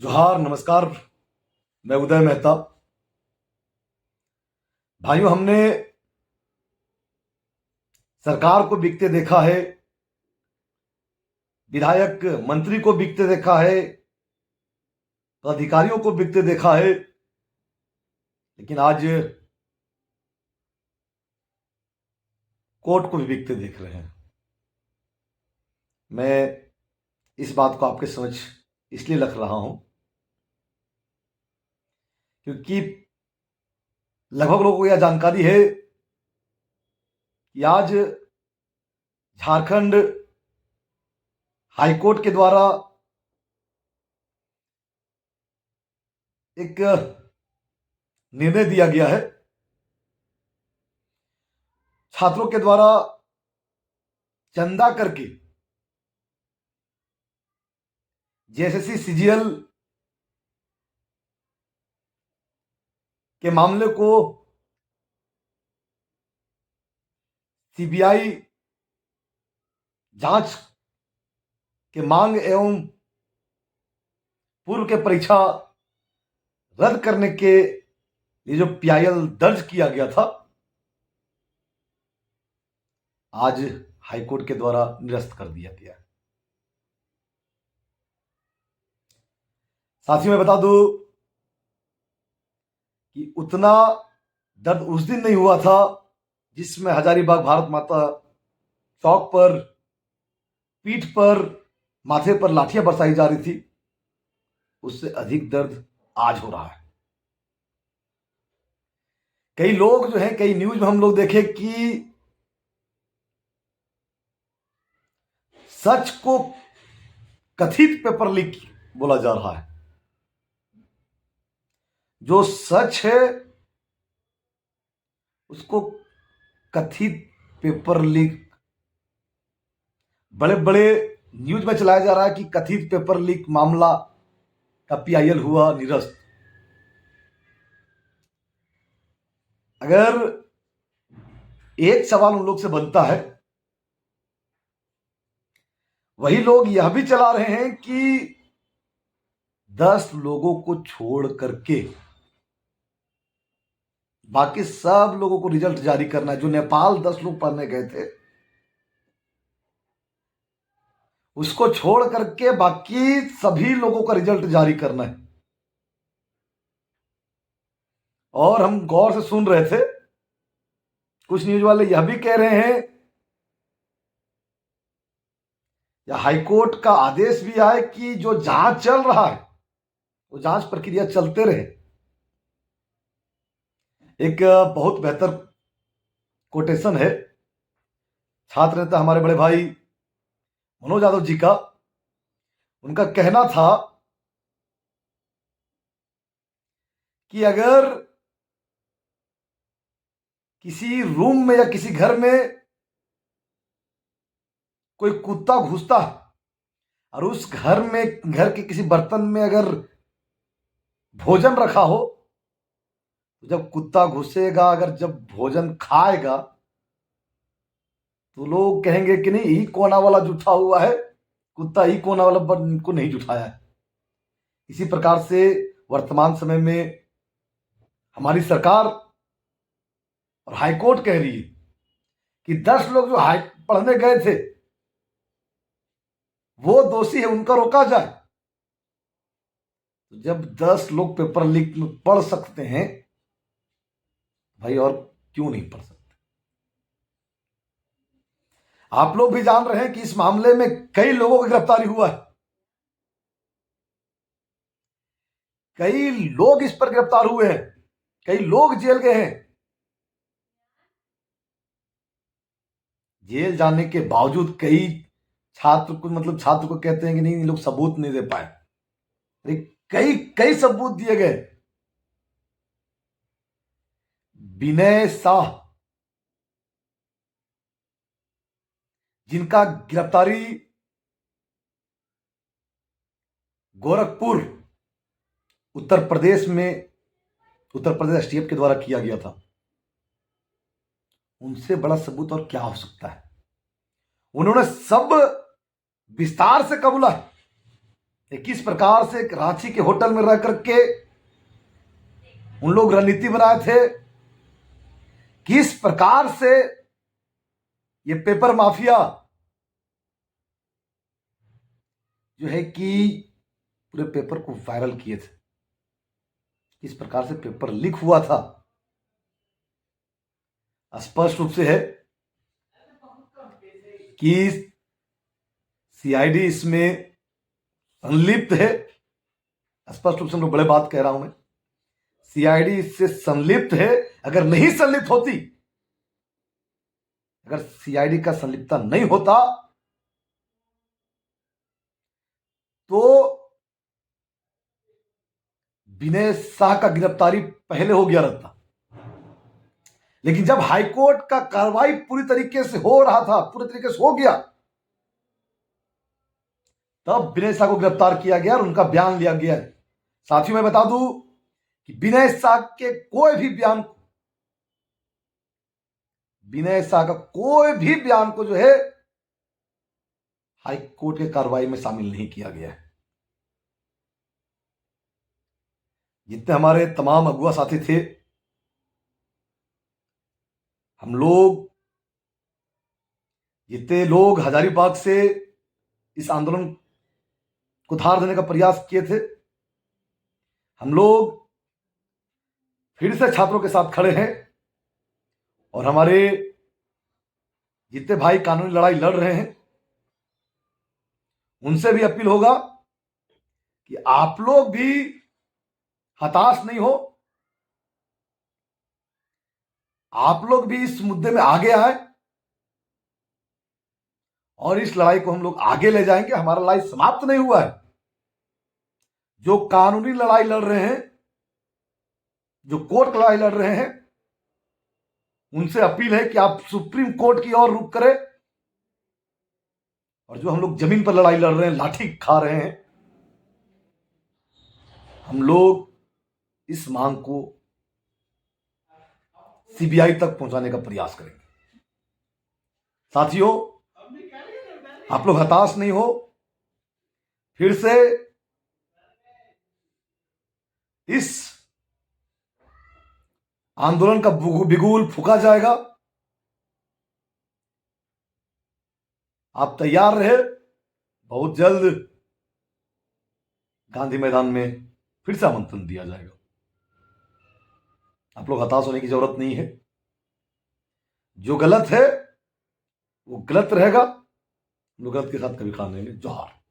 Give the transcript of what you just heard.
जोहार, नमस्कार। मैं उदय मेहता। भाइयों, हमने सरकार को बिकते देखा है, विधायक मंत्री को बिकते देखा है, अधिकारियों को बिकते देखा है, लेकिन आज कोर्ट को भी बिकते देख रहे हैं। मैं इस बात को आपके समझ इसलिए रख रहा हूं क्योंकि लगभग लोगों को यह जानकारी है कि आज झारखंड हाईकोर्ट के द्वारा एक निर्णय दिया गया है। छात्रों के द्वारा चंदा करके जेएसएससी सीजीएल के मामले को सीबीआई जांच के मांग एवं पूर्व के परीक्षा रद्द करने के लिए जो पीआईएल दर्ज किया गया था, आज हाईकोर्ट के द्वारा निरस्त कर दिया गया। साथियों, मैं बता दूं कि उतना दर्द उस दिन नहीं हुआ था जिसमें हजारीबाग भारत माता चौक पर पीठ पर माथे पर लाठियां बरसाई जा रही थी। उससे अधिक दर्द आज हो रहा है। कई लोग जो हैं, कई न्यूज में हम लोग देखे कि सच को कथित पेपर लीक बोला जा रहा है। जो सच है उसको कथित पेपर लीक, बड़े बड़े न्यूज में चलाया जा रहा है कि कथित पेपर लीक मामला का पीआईएल हुआ निरस्त। अगर एक सवाल उन लोग से बनता है, वही लोग यह भी चला रहे हैं कि 10 लोगों को छोड़ करके बाकी सब लोगों को रिजल्ट जारी करना है। जो नेपाल 10 लोग पढ़ने गए थे उसको छोड़ करके बाकी सभी लोगों का रिजल्ट जारी करना है। और हम गौर से सुन रहे थे, कुछ न्यूज वाले यह भी कह रहे हैं या हाईकोर्ट का आदेश भी आए कि जो जांच चल रहा है वो जांच प्रक्रिया चलते रहे। एक बहुत बेहतर कोटेशन है छात्र नेता हमारे बड़े भाई मनोज यादव जी का। उनका कहना था कि अगर किसी रूम में या किसी घर में कोई कुत्ता घुसता है और उस घर के किसी बर्तन में अगर भोजन रखा हो, तो जब कुत्ता घुसेगा, अगर जब भोजन खाएगा, तो लोग कहेंगे कि नहीं, ही कोना वाला जुठा हुआ है, कुत्ता ही कोना वाला को नहीं जुठाया है। इसी प्रकार से वर्तमान समय में हमारी सरकार और हाईकोर्ट कह रही है कि 10 लोग जो हाई पढ़ने गए थे वो दोषी है, उनका रोका जाए। तो जब 10 लोग पेपर लीक में पढ़ सकते हैं, भाई और क्यों नहीं पढ़ सकते? आप लोग भी जान रहे हैं कि इस मामले में कई लोगों की गिरफ्तारी हुआ है। कई लोग इस पर गिरफ्तार हुए हैं, कई लोग जेल गए हैं। जेल जाने के बावजूद कई छात्र को कहते हैं कि नहीं, लोग सबूत नहीं दे पाए। कई कई सबूत दिए गए। विनय शाह, जिनका गिरफ्तारी गोरखपुर उत्तर प्रदेश एसटीएफ के द्वारा किया गया था, उनसे बड़ा सबूत और क्या हो सकता है? उन्होंने सब विस्तार से कबूला है। किस प्रकार से रांची के होटल में रह करके उन लोग रणनीति बनाए थे, किस प्रकार से ये पेपर माफिया जो है कि पूरे पेपर को वायरल किए थे, किस प्रकार से पेपर लीक हुआ था, स्पष्ट रूप से है कि सीआईडी इसमें संलिप्त है। स्पष्ट रूप से मैं बड़े बात कह रहा हूं, मैं सीआईडी इससे संलिप्त है। अगर नहीं संलिप्त होती, अगर सीआईडी का संलिप्तता नहीं होता तो विनय शाह का गिरफ्तारी पहले हो गया रहता। लेकिन जब हाईकोर्ट का कार्रवाई पूरी तरीके से हो रहा था, पूरी तरीके से हो गया, तब विनय शाह को गिरफ्तार किया गया और उनका बयान लिया गया। साथियों, मैं बता दूं कि विनय शाह के कोई भी बयान को, विनय शाह का कोई भी बयान को जो है हाई कोर्ट के कार्रवाई में शामिल नहीं किया गया है। जितने हमारे तमाम अगुआ साथी थे, हम लोग, जितने लोग हजारीबाग से इस आंदोलन को धार देने का प्रयास किए थे, हम लोग फिर से छात्रों के साथ खड़े हैं। और हमारे जितने भाई कानूनी लड़ाई लड़ रहे हैं, उनसे भी अपील होगा कि आप लोग भी हताश नहीं हो, आप लोग भी इस मुद्दे में आगे आए और इस लड़ाई को हम लोग आगे ले जाएंगे। हमारा लड़ाई समाप्त नहीं हुआ है। जो कानूनी लड़ाई लड़ रहे हैं, जो कोर्ट लड़ाई लड़ रहे हैं, उनसे अपील है कि आप सुप्रीम कोर्ट की ओर रुख करें। और जो हम लोग जमीन पर लड़ाई लड़ रहे हैं, लाठी खा रहे हैं, हम लोग इस मांग को सीबीआई तक पहुंचाने का प्रयास करेंगे। साथियों, आप लोग हताश नहीं हो। फिर से इस आंदोलन का बिगुल फूंका जाएगा। आप तैयार रहे। बहुत जल्द गांधी मैदान में फिर से आमंत्रण दिया जाएगा। आप लोग हताश होने की जरूरत नहीं है। जो गलत है वो गलत रहेगा। हम लोग गलत के साथ कभी खा नहीं लेंगे। जोहार।